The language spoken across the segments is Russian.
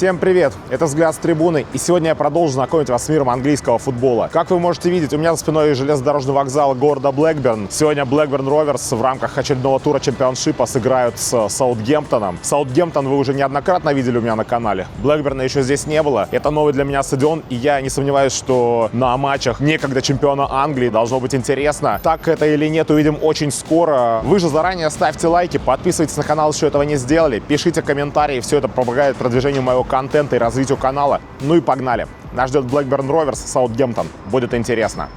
Всем привет! Это «Взгляд с трибуны», и сегодня я продолжу знакомить вас с миром английского футбола. Как вы можете видеть, у меня за спиной железнодорожный вокзал города Блэкберн. Сегодня Блэкберн Роверс в рамках очередного тура чемпионшипа сыграют с Саутгемптоном. Саутгемптон вы уже неоднократно видели у меня на канале. Блэкберна еще здесь не было. Это новый для меня стадион, и я не сомневаюсь, что на матчах некогда чемпиона Англии должно быть интересно. Так это или нет, увидим очень скоро. Вы же заранее ставьте лайки, подписывайтесь на канал, если этого не сделали, пишите комментарии, все это помогает продвижению моего контента и развитию канала. Ну и погнали. Нас ждет Блэкберн Роверс, Саутгемптон. Будет интересно.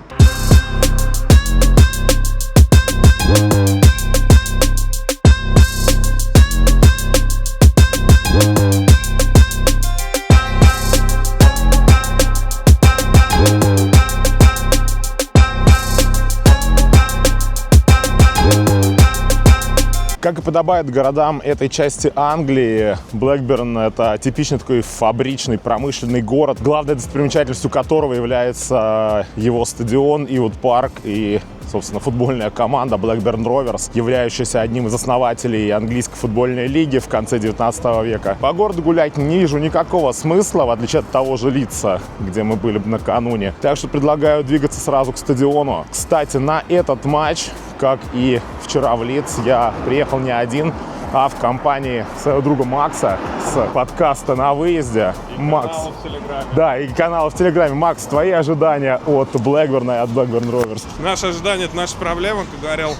Как и подобает городам этой части Англии, Блэкберн — это типичный такой фабричный, промышленный город, главной достопримечательностью которого является его стадион Ewood Park и, собственно, футбольная команда Блэкберн Роверс, являющаяся одним из основателей английской футбольной лиги в конце 19 века. По городу гулять не вижу никакого смысла, в отличие от того же Лидса, где мы были накануне. Так что предлагаю двигаться сразу к стадиону. Кстати, на этот матч, как и вчера в Лидс, я приехал не один, а в компании своего друга Макса с подкаста «На выезде». И Макс. канала в Телеграме. Да, и канала в Телеграме. Макс, твои ожидания от Блэкберна и от Блэкберн Роверс? Наши ожидания — это наша проблема, как говорил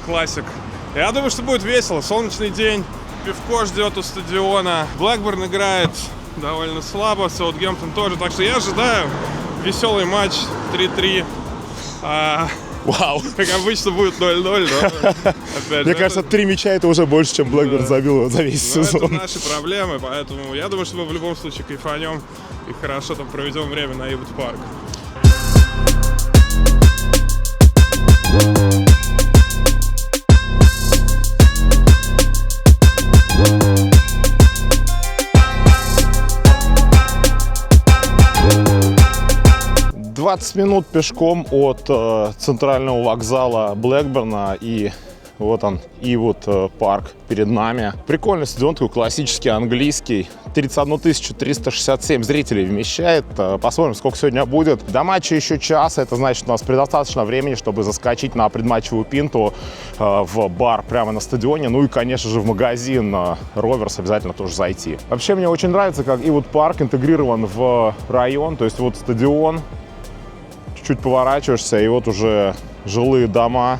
классик. Я думаю, что будет весело. Солнечный день, пивко ждет у стадиона. Блэкберн играет довольно слабо, Саутгемптон тоже. Так что я ожидаю веселый матч 3-3. Вау! Как обычно будет 0-0, но опять Мне же, кажется, 3 мяча — это уже больше, чем Блэкберн забил за весь это сезон. наши проблемы, поэтому я думаю, что мы в любом случае кайфанем и хорошо там проведем время на Ewood Park. 20 минут пешком от центрального вокзала Блэкберна, и вот он, Ewood Park перед нами. Прикольный стадион, такой классический английский. 31 367 зрителей вмещает. Посмотрим, сколько сегодня будет. До матча еще час. Это значит, у нас предостаточно времени, чтобы заскочить на предматчевую пинту в бар прямо на стадионе. Ну и, конечно же, в магазин Роверс обязательно тоже зайти. Вообще, мне очень нравится, как Ewood Park интегрирован в район. То есть вот стадион, чуть-чуть поворачиваешься, и вот уже жилые дома.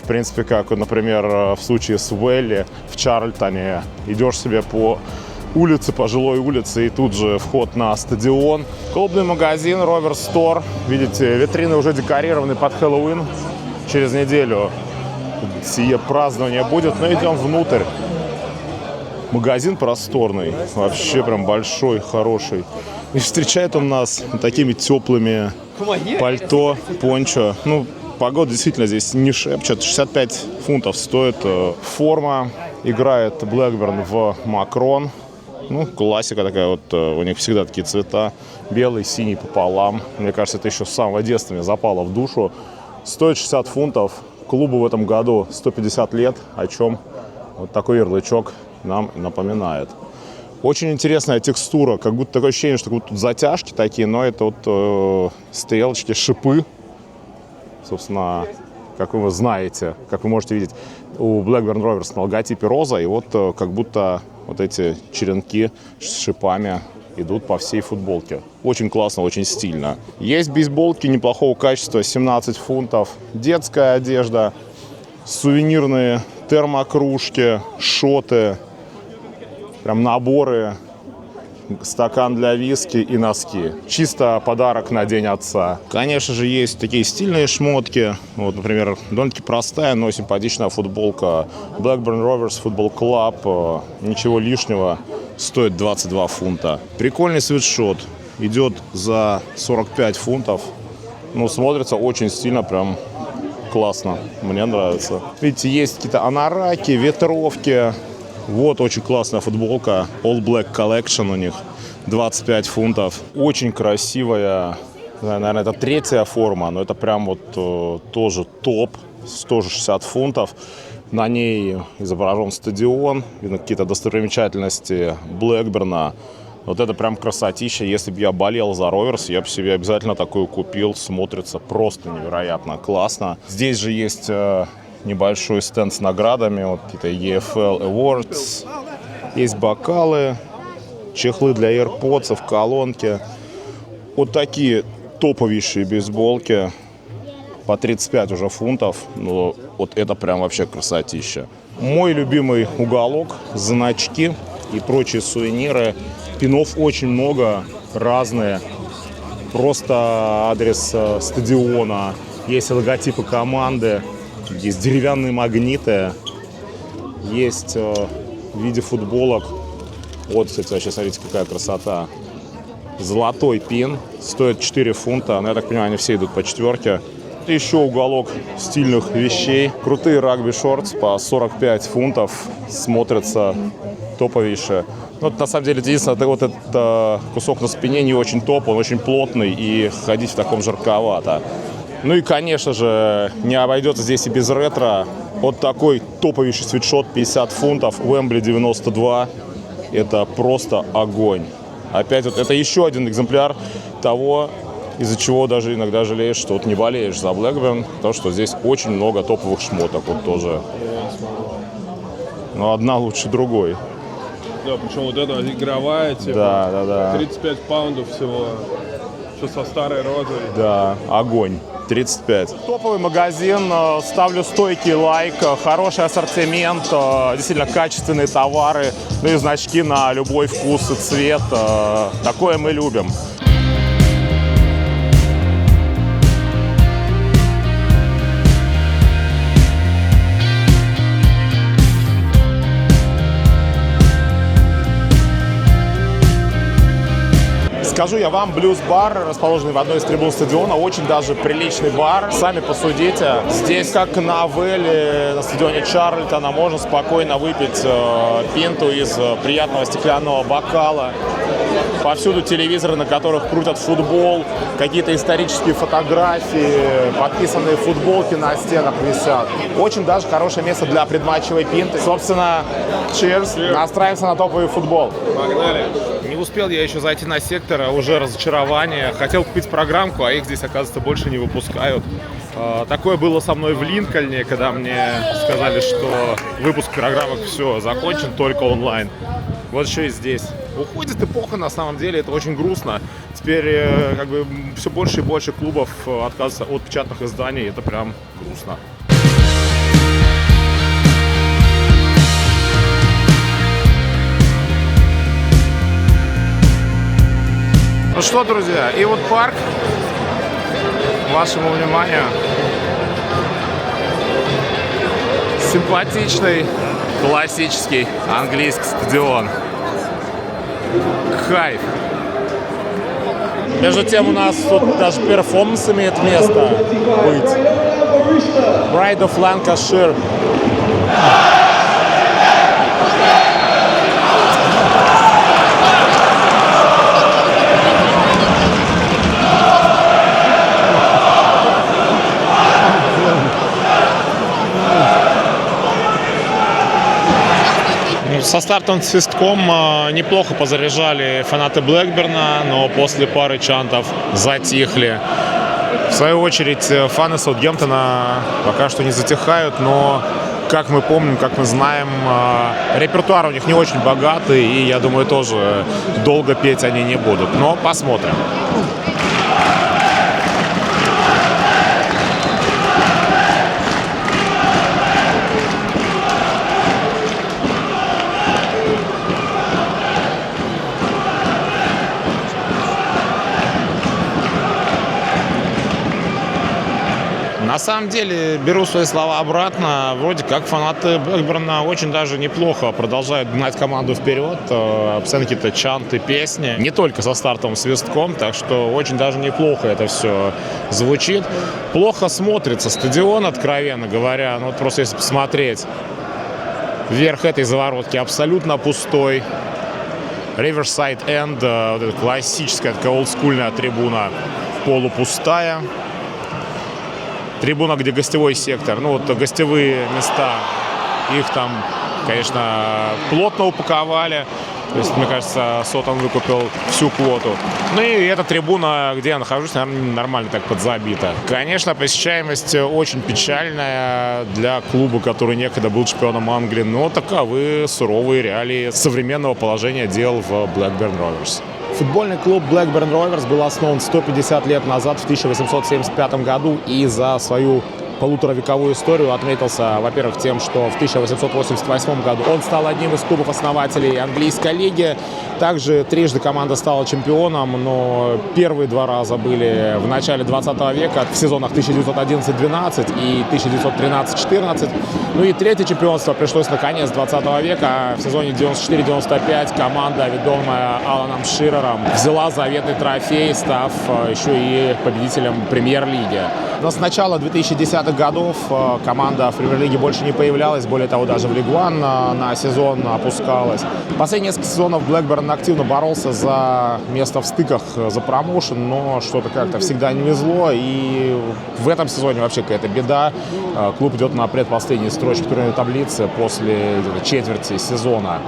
В принципе, как, например, в случае с Уэлли в Чарльтоне. Идешь себе по улице, по жилой улице, и тут же вход на стадион. Клубный магазин Rover Store. Видите, витрины уже декорированы под Хэллоуин. Через неделю сие празднование будет. Но идем внутрь. Магазин просторный. Вообще прям большой, хороший. И встречает он нас такими теплыми пальто, пончо. Ну, погода действительно здесь не шепчет. 65 фунтов стоит форма. Играет Блэкберн в Макрон. Ну, классика такая, вот у них всегда такие цвета. Белый, синий пополам. Мне кажется, это еще с самого детства мне запало в душу. Стоит 60 фунтов. Клубу в этом году 150 лет, о чем вот такой ярлычок нам напоминает. Очень интересная текстура, как будто такое ощущение, что тут затяжки такие, но это вот стрелочки, шипы. Собственно, как вы знаете, как вы можете видеть, у Blackburn Rovers на логотипе роза, и вот как будто вот эти черенки с шипами идут по всей футболке. Очень классно, очень стильно. Есть бейсболки неплохого качества, 17 фунтов. Детская одежда, сувенирные термокружки, шоты, прям наборы, стакан для виски и носки. Чисто подарок на День Отца. Конечно же, есть такие стильные шмотки. Вот, например, довольно-таки простая, но симпатичная футболка Blackburn Rovers Football Club. Ничего лишнего. Стоит 22 фунта. Прикольный свитшот. Идет за 45 фунтов. Ну, смотрится очень стильно, прям классно. Мне нравится. Видите, есть какие-то анараки, ветровки. Вот очень классная футболка, All Black Collection у них, 25 фунтов. Очень красивая, наверное, это 3-я форма, но это прям вот тоже топ, тоже 60 фунтов. На ней изображен стадион, видно какие-то достопримечательности Блэкберна. Вот это прям красотища. Если бы я болел за Роверс, я бы себе обязательно такую купил. Смотрится просто невероятно классно. Здесь же есть небольшой стенд с наградами. Вот это EFL Awards. Есть бокалы, чехлы для AirPods, колонки. Вот такие топовейшие бейсболки. По 35 уже фунтов. Ну, вот это прям вообще красотища. Мой любимый уголок, значки и прочие сувениры. Пинов очень много, разные. Просто адрес стадиона. Есть логотипы команды. Есть деревянные магниты. Есть в виде футболок. Вот, кстати, вообще смотрите, какая красота. Золотой пин. Стоит 4 фунта. Но я так понимаю, они все идут по 4. Еще уголок стильных вещей. Крутые рагби-шортс по 45 фунтов. Смотрятся топовейшие. Ну, на самом деле, единственное, вот этот кусок на спине не очень топ. Он очень плотный и ходить в таком жарковато. Ну и, конечно же, не обойдется здесь и без ретро. Вот такой топовейший свитшот 50 фунтов. Уэмбли 92. Это просто огонь. Опять вот это еще один экземпляр того, из-за чего даже иногда жалеешь, что вот не болеешь за Блэкберн, потому что здесь очень много топовых шмоток вот тоже. Но одна лучше другой. Да, причем вот эта игровая, типа, да. 35 паундов всего, что со старой розой. Да, огонь. 35. Топовый магазин, ставлю стойкий лайк, хороший ассортимент, действительно качественные товары, ну и значки на любой вкус и цвет. Такое мы любим. Скажу я вам, блюз-бар, расположенный в одной из трибун стадиона, очень даже приличный бар. Сами посудите. Здесь, как на Велле, на стадионе Чарльтона, можно спокойно выпить пинту из приятного стеклянного бокала. Повсюду телевизоры, на которых крутят футбол, какие-то исторические фотографии, подписанные футболки на стенах висят. Очень даже хорошее место для предматчевой пинты. Собственно, cheers, настраиваемся на топовый футбол. Погнали! Не успел я еще зайти на сектор, а уже разочарование. Хотел купить программку, а их здесь, оказывается, больше не выпускают. Такое было со мной в Линкольне, когда мне сказали, что выпуск программок все закончен, только онлайн. Вот еще и здесь. Уходит эпоха, на самом деле, это очень грустно. Теперь как бы все больше и больше клубов отказываются от печатных изданий, это прям грустно. Ну что, друзья, и вот парк, вашему вниманию, симпатичный, классический английский стадион. Кайф. Между тем у нас тут даже перформанс имеет место быть. Pride of Lancashire. Со стартовым свистком неплохо позаряжали фанаты Блэкберна, но после пары чантов затихли. В свою очередь фаны Саутгемптона пока что не затихают, но, как мы помним, как мы знаем, репертуар у них не очень богатый, и, я думаю, тоже долго петь они не будут. Но посмотрим. На самом деле, беру свои слова обратно. Вроде как фанаты Блэкберна очень даже неплохо продолжают гнать команду вперед. Постоянно какие-то чанты, песни. Не только со стартовым свистком, так что очень даже неплохо это все звучит. Плохо смотрится стадион, откровенно говоря. Ну вот просто если посмотреть, верх этой заворотки абсолютно пустой. Riverside End, вот эта классическая, такая олдскульная трибуна, полупустая. Трибуна, где гостевой сектор, ну вот гостевые места, их там, конечно, плотно упаковали. То есть, мне кажется, Сотон выкупил всю квоту. Ну и эта трибуна, где я нахожусь, наверное, нормально так подзабита. Конечно, посещаемость очень печальная для клуба, который некогда был чемпионом Англии, но таковы суровые реалии современного положения дел в Blackburn Rovers. Футбольный клуб Blackburn Rovers был основан 150 лет назад, в 1875 году, и за свою полуторавековую историю отметился, во-первых, тем, что в 1888 году он стал одним из клубов-основателей английской лиги. Также трижды команда стала чемпионом, но первые два раза были в начале 20 века, в сезонах 1911-12 и 1913-14. Ну и третье чемпионство пришлось на конец 20 века. В сезоне 94-95 команда, ведомая Аланом Ширером, взяла заветный трофей, став еще и победителем премьер-лиги. Но с начала 2010-х годов команда в премьер-лиге больше не появлялась, более того, даже в Лигу 1 на сезон опускалась. Последние несколько сезонов Блэкберн активно боролся за место в стыках, за промоушен, но что-то как-то всегда не везло, и в этом сезоне вообще какая-то беда. Клуб идет на предпоследней строчке турнирной таблицы после четверти сезона.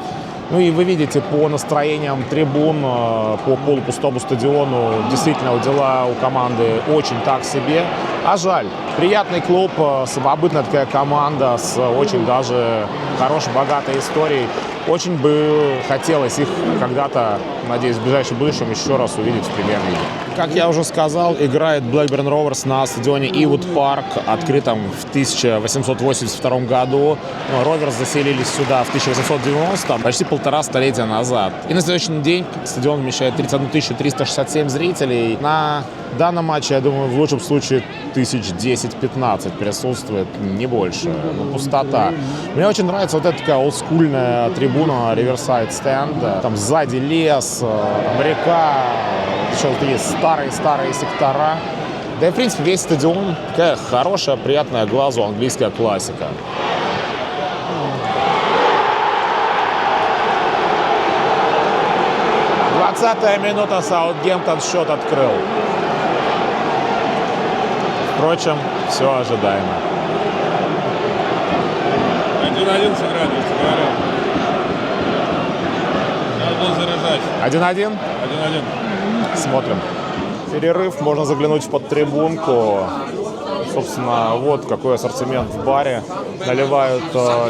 Ну и вы видите по настроениям трибун, по полупустому стадиону, действительно дела у команды очень так себе. А жаль. Приятный клуб, самобытная такая команда с очень даже хорошей, богатой историей. Очень бы хотелось их когда-то, надеюсь, в ближайшем будущем еще раз увидеть в премьер-лиге. Как я уже сказал, играет Blackburn Rovers на стадионе Ewood Park, открытом в 1882 году. Rovers заселились сюда в 1890, почти полтора столетия назад. И на следующий день стадион вмещает 31 367 зрителей. На данном матче, я думаю, в лучшем случае 1010-15 присутствует, не больше. Но пустота. Мне очень нравится вот эта такая олдскульная трибуна Riverside Stand. Там сзади лес, там река, еще вот есть старые сектора. Да и, в принципе, весь стадион такая хорошая, приятная глазу английская классика. Двадцатая минута, Саутгемптон счет открыл. Впрочем, все ожидаемо. 1-1 сыграли, говорю. Надо было заряжать. 1-1? 1-1. Смотрим. Перерыв, можно заглянуть в подтрибунку. Собственно, вот какой ассортимент в баре. Наливают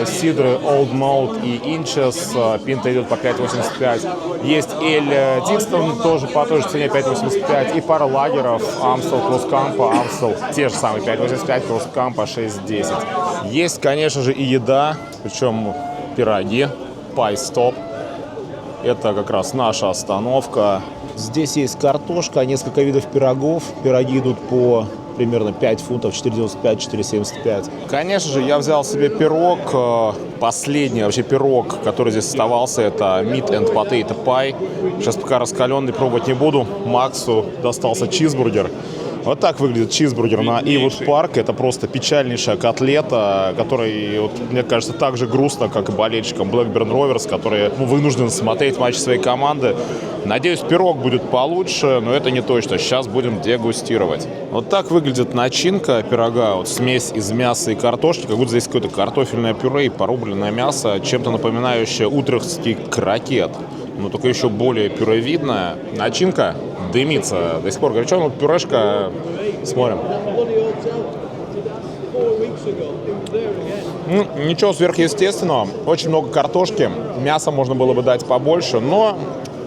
сидры Old Malt и Inches. Пинта идет по 5,85. Есть Эль Дикстон, тоже по той же цене 5,85. И пара лагеров Amstel, Крускампа, Amstel. Те же самые 5,85, Крускампа 6,10. Есть, конечно же, и еда. Причем пироги. Pie Stop. Это как раз наша остановка. Здесь есть картошка, несколько видов пирогов. Пироги идут по примерно 5 фунтов, 4,95, 4,75. Конечно же, я взял себе пирог. Последний вообще пирог, который здесь оставался, это Meat and Potato Pie. Сейчас пока раскаленный, пробовать не буду. Максу достался чизбургер. Вот так выглядит чизбургер на Ewood Park. Это просто печальнейшая котлета, которой, вот, мне кажется, так же грустно, как и болельщикам Blackburn Rovers, которые вынуждены смотреть матч своей команды. Надеюсь, пирог будет получше, но это не точно. Сейчас будем дегустировать. Вот так выглядит начинка пирога. Вот смесь из мяса и картошки. Как будто здесь какое-то картофельное пюре и порубленное мясо, чем-то напоминающее утрехтский крокет. Но только еще более пюревидная. Начинка дымится до сих пор горячо, но пюрешка, смотрим. Ничего сверхъестественного, очень много картошки, мяса можно было бы дать побольше, но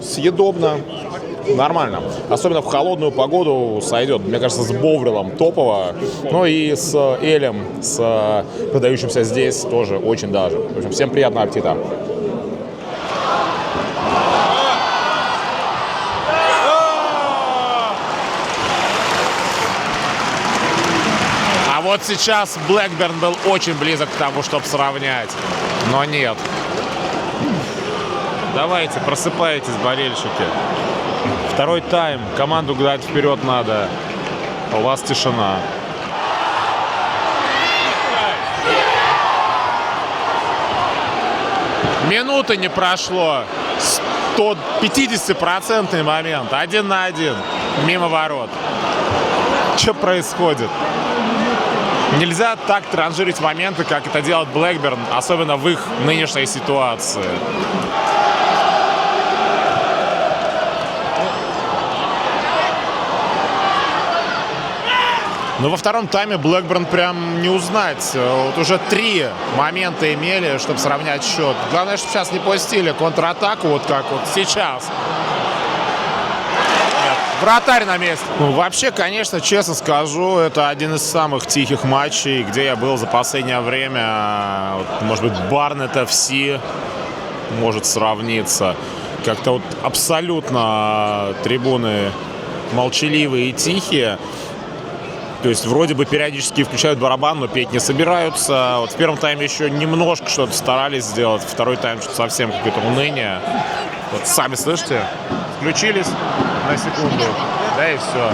съедобно, нормально. Особенно в холодную погоду сойдет, мне кажется, с Боврилом топово, ну и с Элем, с продающимся здесь тоже очень даже. В общем, всем приятного аппетита. Вот сейчас Блэкберн был очень близок к тому, чтобы сравнять, но нет. Давайте, просыпайтесь, болельщики. Второй тайм, команду гнать вперед надо. У вас тишина. Минуты не прошло. 150% момент. 1-1. Мимо ворот. Что происходит? Нельзя так транжирить моменты, как это делает Блэкберн, особенно в их нынешней ситуации. Но во втором тайме Блэкберн прям не узнать. Вот уже 3 момента имели, чтобы сравнять счет. Главное, чтобы сейчас не пустили контратаку, вот как вот сейчас. Нет, вратарь на месте. Ну, вообще, конечно, честно скажу, это один из самых тихих матчей, где я был за последнее время. Вот, может быть, Барнетт FC может сравниться. Как-то вот абсолютно трибуны молчаливые и тихие. То есть вроде бы периодически включают барабан, но петь не собираются. Вот в первом тайме еще немножко что-то старались сделать. Второй тайм что-то совсем какое-то уныние. Вот сами слышите? Включились на секунду, да и все.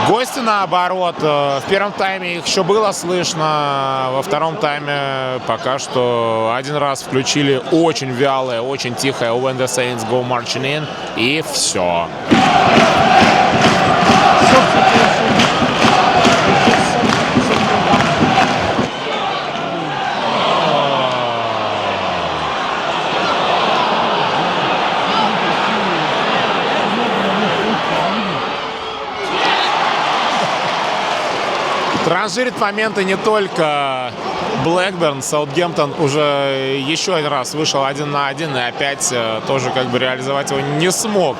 Гости, наоборот, в первом тайме их еще было слышно, во втором тайме пока что один раз включили очень вялое, очень тихое «When the Saints go marching in», и все. Транжирит моменты не только Блэкберн. Саутгемптон уже еще один раз вышел 1 на 1 и опять тоже как бы реализовать его не смог.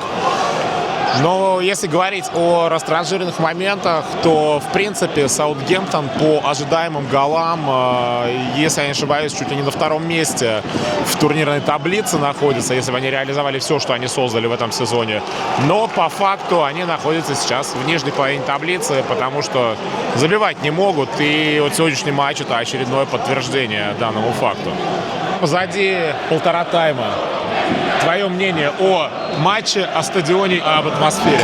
Но если говорить о растранжиренных моментах, то, в принципе, Саутгемптон по ожидаемым голам, если я не ошибаюсь, чуть ли не на втором месте в турнирной таблице находится, если бы они реализовали все, что они создали в этом сезоне. Но по факту они находятся сейчас в нижней половине таблицы, потому что забивать не могут. И вот сегодняшний матч — это очередное подтверждение данному факту. Позади полтора тайма. Твое мнение о матче, о стадионе, об атмосфере?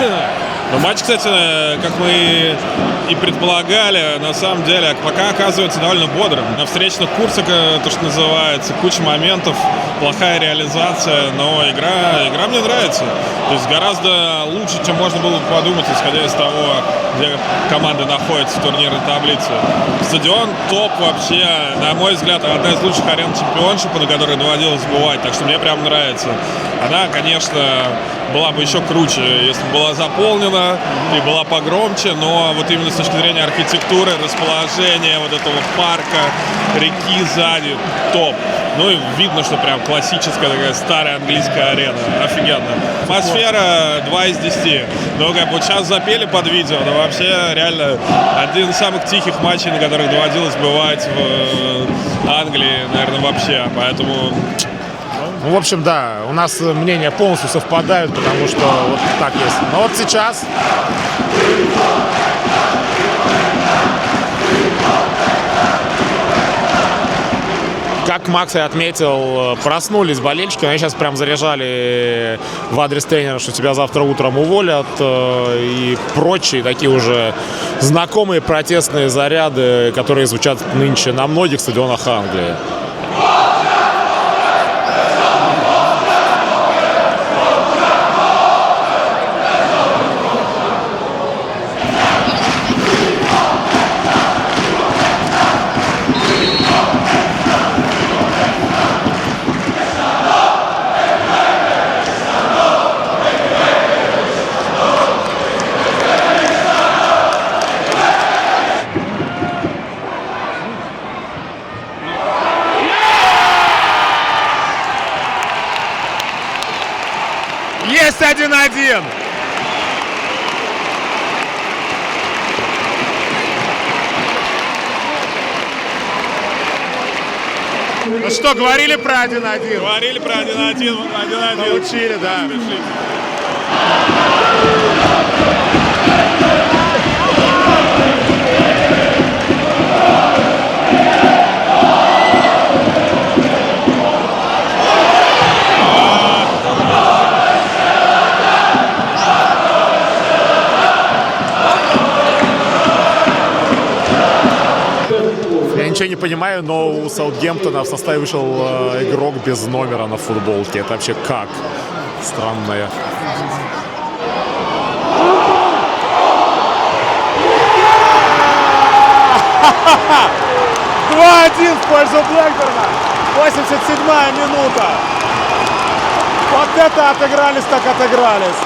Ну, матч, кстати, как мы и предполагали, на самом деле, пока оказывается довольно бодрым. На встречных курсах, то, что называется, куча моментов, плохая реализация, но игра мне нравится. То есть гораздо лучше, чем можно было бы подумать, исходя из того, где команды находятся в турнирной таблице. Стадион топ вообще, на мой взгляд, одна из лучших арен чемпионшипа, на которой доводилось бывать, так что мне прям нравится. Она, конечно, была бы еще круче, если бы была заполнена и была погромче, но вот именно с точки зрения архитектуры, расположения вот этого парка, реки сзади, топ. Ну и видно, что прям классическая такая старая английская арена. Офигенно. Атмосфера 2 из 10. Ну, как вот сейчас запели под видео, но вообще реально один из самых тихих матчей, на которых доводилось бывать в Англии, наверное, вообще. Поэтому... Ну, в общем, да, у нас мнения полностью совпадают, потому что вот так есть. Но вот сейчас... Как Макс и отметил, проснулись болельщики, они сейчас прям заряжали в адрес тренера, что тебя завтра утром уволят, и прочие такие уже знакомые протестные заряды, которые звучат нынче на многих стадионах Англии. Есть 1-1. Ну что, говорили про 1-1? Говорили про 1-1, 1-1. Получили, да. Ничего не понимаю, но у Саутгемптона в составе вышел игрок без номера на футболке. Это вообще как? Странное. «2-1 в пользу Блэкберна. 87-я минута. Вот это отыгрались, так отыгрались.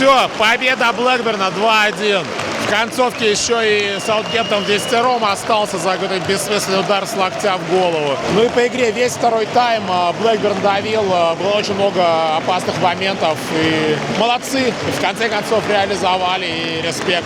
Все, победа Блэкберна 2-1. В концовке еще и Саутгемптон в десятером остался за какой-то бессмысленный удар с локтя в голову. Ну и по игре весь второй тайм Блэкберн давил, было очень много опасных моментов. И молодцы, в конце концов реализовали, и респект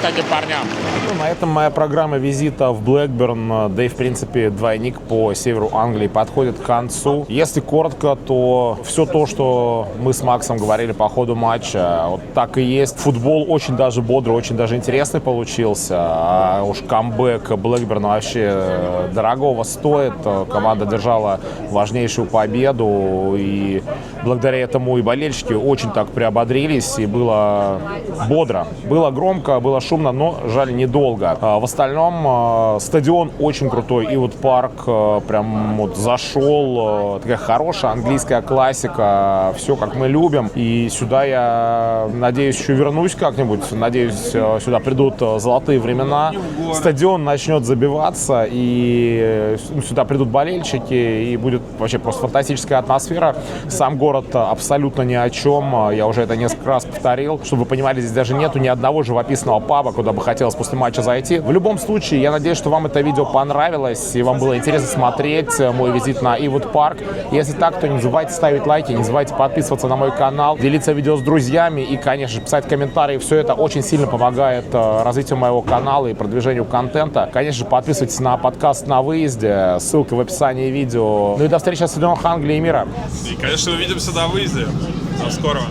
таким парням. Ну, на этом моя программа визита в Блэкберн, да и в принципе двойник по северу Англии подходит к концу. Если коротко, то все то, что мы с Максом говорили по ходу матча, вот так и есть. Футбол очень даже бодрый, очень даже интересный получился. А уж камбэк Блэкберна вообще дорогого стоит. Команда держала важнейшую победу, и благодаря этому и болельщики очень так приободрились, и было бодро. Было громко, было шумно, но жаль недолго. В остальном стадион очень крутой, и вот парк прям вот зашел. Такая хорошая английская классика, все как мы любим. И сюда я надеюсь еще вернусь как-нибудь. Надеюсь, сюда придут золотые времена. Стадион начнет забиваться, и сюда придут болельщики, и будет вообще просто фантастическая атмосфера. Сам город абсолютно ни о чем. Я уже это несколько раз повторил. Чтобы вы понимали, здесь даже нету ни одного живописного паба, куда бы хотелось после матча зайти. В любом случае, я надеюсь, что вам это видео понравилось, и вам было интересно смотреть мой визит на Ewood Park. Если так, то не забывайте ставить лайки, не забывайте подписываться на мой канал, делиться видео с друзьями и, конечно же, писать комментарии. Все это очень сильно помогает развитию моего канала и продвижению контента. Конечно же, подписывайтесь на подкаст «На выезде», ссылка в описании видео. Ну и до встречи на стадионах Англии и мира. И, конечно, увидимся на выезде. До скорого.